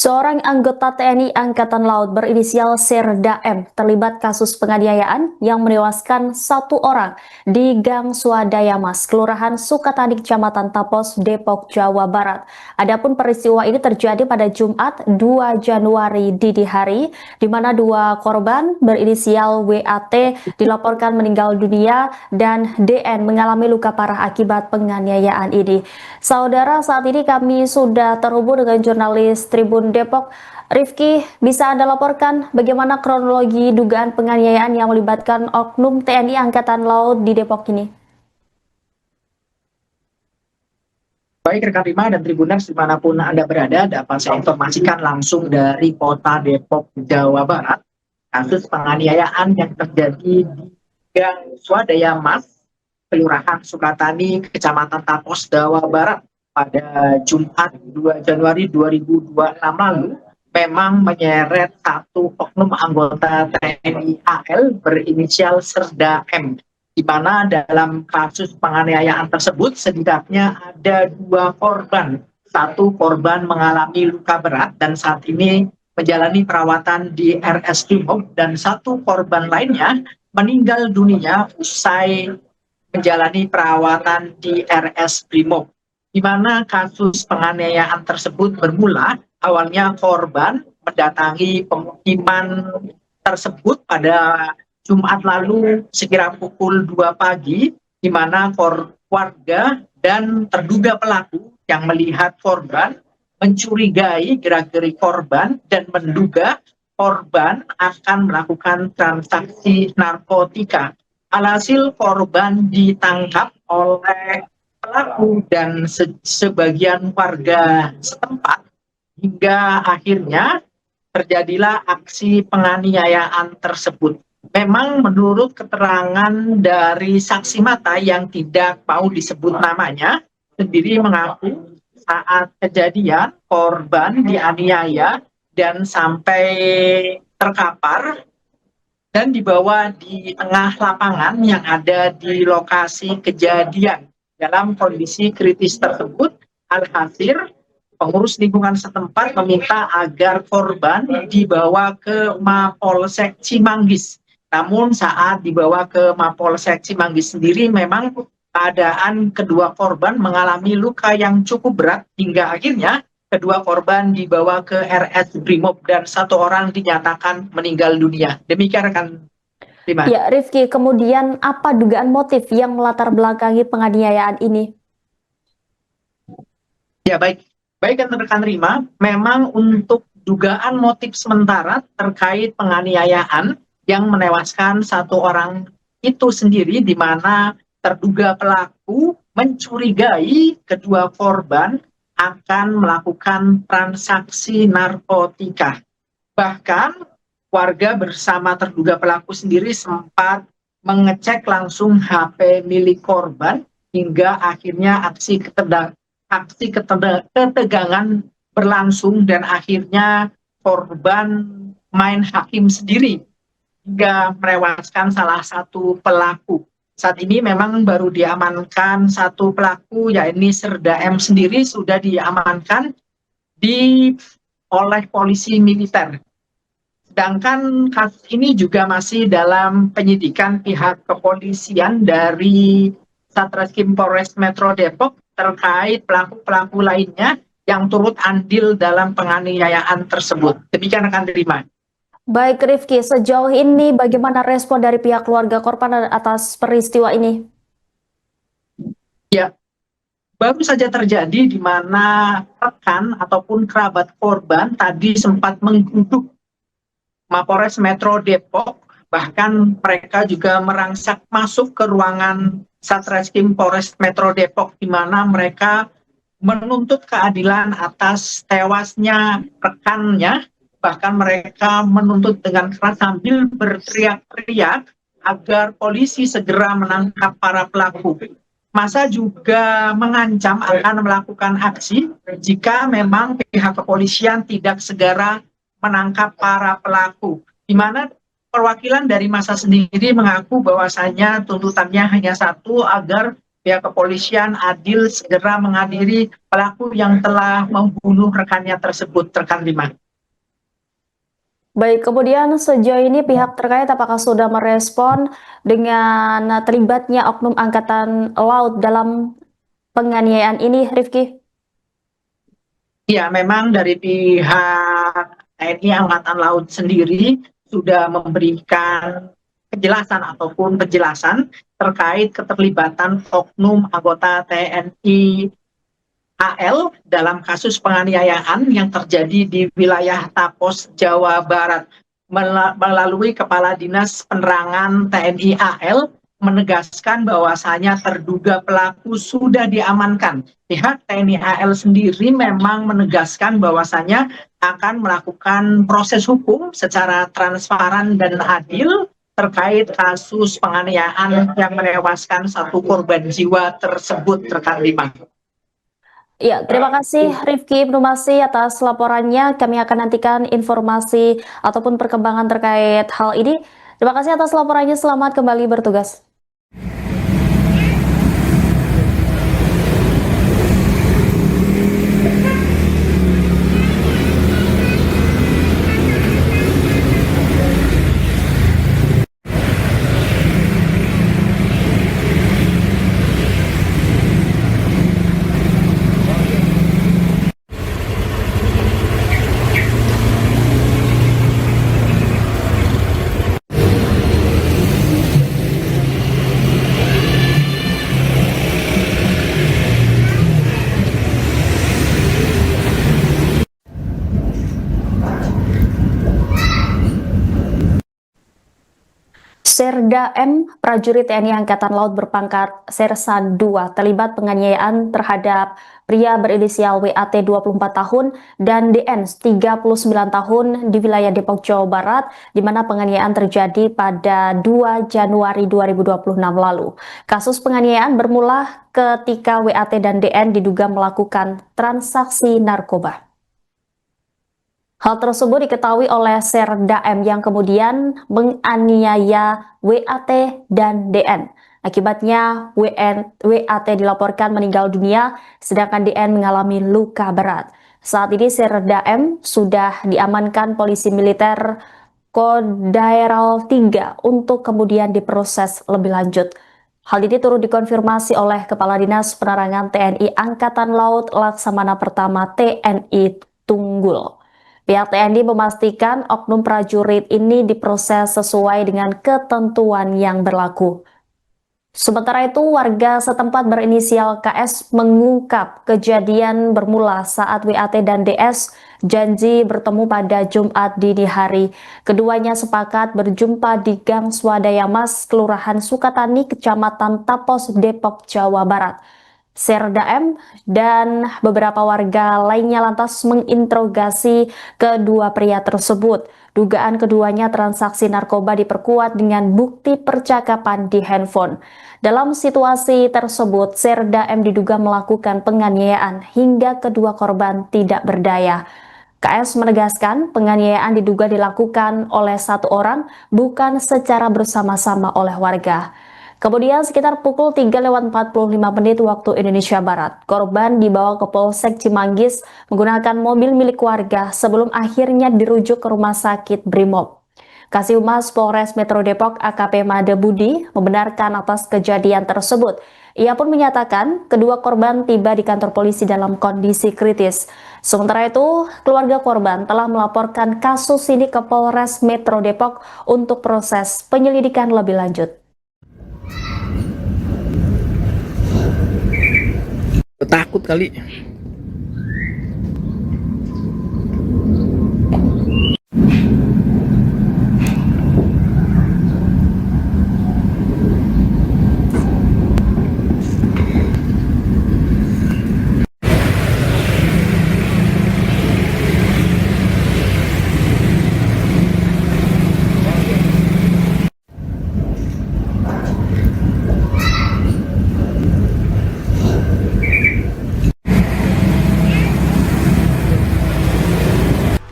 Seorang anggota TNI Angkatan Laut berinisial Serda M terlibat kasus penganiayaan yang menewaskan satu orang di Gang Swadaya Mas, Kelurahan Sukatani, Kecamatan Tapos, Depok, Jawa Barat. Adapun peristiwa ini terjadi pada Jumat 2 Januari dini hari, di mana dua korban berinisial WAT dilaporkan meninggal dunia dan DN mengalami luka parah akibat penganiayaan ini. Saudara, saat ini kami sudah terhubung dengan jurnalis Tribun Depok. Rifki, bisa Anda laporkan bagaimana kronologi dugaan penganiayaan yang melibatkan oknum TNI Angkatan Laut di Depok ini? Baik rekan Rima dan Tribuners dimanapun Anda berada, dapat saya informasikan langsung dari kota Depok, Jawa Barat. Kasus penganiayaan yang terjadi di Gang Swadaya Mas, Kelurahan Sukatani, Kecamatan Tapos, Jawa Barat pada Jumat 2 Januari 2026 lalu memang menyeret satu oknum anggota TNI AL berinisial Serda M, di mana dalam kasus penganiayaan tersebut setidaknya ada dua korban. Satu korban mengalami luka berat dan saat ini menjalani perawatan di RS Brimob, dan satu korban lainnya meninggal dunia usai menjalani perawatan di RS Brimob. Di mana kasus penganiayaan tersebut bermula, awalnya korban mendatangi pemukiman tersebut pada Jumat lalu sekira pukul 2 pagi, di mana warga dan terduga pelaku yang melihat korban mencurigai gerak-gerik korban dan menduga korban akan melakukan transaksi narkotika. Alhasil korban ditangkap oleh pelaku dan sebagian warga setempat hingga akhirnya terjadilah aksi penganiayaan tersebut. Memang menurut keterangan dari saksi mata yang tidak mau disebut namanya sendiri mengaku saat kejadian korban dianiaya dan sampai terkapar dan dibawa di tengah lapangan yang ada di lokasi kejadian. Dalam kondisi kritis tersebut, alhasil pengurus lingkungan setempat meminta agar korban dibawa ke Mapolsek Cimanggis. Namun saat dibawa ke Mapolsek Cimanggis sendiri memang keadaan kedua korban mengalami luka yang cukup berat hingga akhirnya kedua korban dibawa ke RS Brimob dan satu orang dinyatakan meninggal dunia. Demikian rekan Rima. Ya, Rifki, kemudian apa dugaan motif yang melatar belakangi penganiayaan ini? Ya, baik rekan Rima, memang untuk dugaan motif sementara terkait penganiayaan yang menewaskan satu orang itu sendiri, di mana terduga pelaku mencurigai kedua korban akan melakukan transaksi narkotika. Bahkan warga bersama terduga pelaku sendiri sempat mengecek langsung HP milik korban hingga akhirnya aksi ketegangan berlangsung dan akhirnya korban main hakim sendiri hingga menewaskan salah satu pelaku. Saat ini memang baru diamankan satu pelaku, yakni Serda M sendiri sudah diamankan oleh polisi militer. Sedangkan kasus ini juga masih dalam penyidikan pihak kepolisian dari Satreskrim Polres Metro Depok terkait pelaku-pelaku lainnya yang turut andil dalam penganiayaan tersebut. Demikian rekan Rima. Baik Rifki, sejauh ini bagaimana respon dari pihak keluarga korban atas peristiwa ini? Ya, baru saja terjadi di mana rekan ataupun kerabat korban tadi sempat menggeruduk Mapolres Metro Depok, bahkan mereka juga merangsak masuk ke ruangan Satreskrim Polres Metro Depok, di mana mereka menuntut keadilan atas tewasnya rekannya. Bahkan mereka menuntut dengan keras sambil berteriak-teriak agar polisi segera menangkap para pelaku. Masa juga mengancam akan melakukan aksi jika memang pihak kepolisian tidak segera menangkap para pelaku, di mana perwakilan dari massa sendiri mengaku bahwasanya tuntutannya hanya satu, agar pihak kepolisian adil segera mengadili pelaku yang telah membunuh rekannya tersebut, rekan Rima. Baik, kemudian sejauh ini pihak terkait apakah sudah merespon dengan terlibatnya Oknum Angkatan Laut dalam penganiayaan ini, Rifki? Ya, memang dari pihak TNI Angkatan Laut sendiri sudah memberikan kejelasan ataupun penjelasan terkait keterlibatan oknum anggota TNI AL dalam kasus penganiayaan yang terjadi di wilayah Tapos, Jawa Barat. Melalui Kepala Dinas Penerangan TNI AL menegaskan bahwasanya terduga pelaku sudah diamankan. Pihak TNI AL sendiri memang menegaskan bahwasanya akan melakukan proses hukum secara transparan dan adil terkait kasus penganiayaan yang menewaskan satu korban jiwa tersebut, rekan Lima. Ya, terima kasih Rifki Ibnu Masih atas laporannya. Kami akan nantikan informasi ataupun perkembangan terkait hal ini. Terima kasih atas laporannya. Selamat kembali bertugas. Serda M, prajurit TNI Angkatan Laut berpangkat Sersan II, terlibat penganiayaan terhadap pria berinisial WAT 24 tahun dan DN 39 tahun di wilayah Depok, Jawa Barat, di mana penganiayaan terjadi pada 2 Januari 2026 lalu. Kasus penganiayaan bermula ketika WAT dan DN diduga melakukan transaksi narkoba. Hal tersebut diketahui oleh Serda M yang kemudian menganiaya WAT dan DN. Akibatnya WAT dilaporkan meninggal dunia, sedangkan DN mengalami luka berat. Saat ini Serda M sudah diamankan polisi militer Kodaeral 3 untuk kemudian diproses lebih lanjut. Hal ini turut dikonfirmasi oleh Kepala Dinas Penerangan TNI Angkatan Laut Laksamana Pertama TNI Tunggul. Pihak TNI memastikan oknum prajurit ini diproses sesuai dengan ketentuan yang berlaku. Sementara itu, warga setempat berinisial KS mengungkap kejadian bermula saat WAT dan DS janji bertemu pada Jumat dini hari. Keduanya sepakat berjumpa di Gang Swadaya Mas, Kelurahan Sukatani, Kecamatan Tapos, Depok, Jawa Barat. Serda M dan beberapa warga lainnya lantas menginterogasi kedua pria tersebut. Dugaan keduanya transaksi narkoba diperkuat dengan bukti percakapan di handphone. Dalam situasi tersebut, Serda M diduga melakukan penganiayaan hingga kedua korban tidak berdaya. KS menegaskan penganiayaan diduga dilakukan oleh satu orang, bukan secara bersama-sama oleh warga. Kemudian sekitar pukul 3:45 waktu Indonesia Barat, korban dibawa ke Polsek Cimanggis menggunakan mobil milik warga sebelum akhirnya dirujuk ke Rumah Sakit Brimob. Kasih-Humas Polres Metro Depok AKP Made Budi membenarkan atas kejadian tersebut. Ia pun menyatakan kedua korban tiba di kantor polisi dalam kondisi kritis. Sementara itu, keluarga korban telah melaporkan kasus ini ke Polres Metro Depok untuk proses penyelidikan lebih lanjut. Takut kali.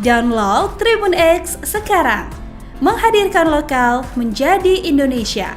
Download Tribun X sekarang, menghadirkan lokal menjadi Indonesia.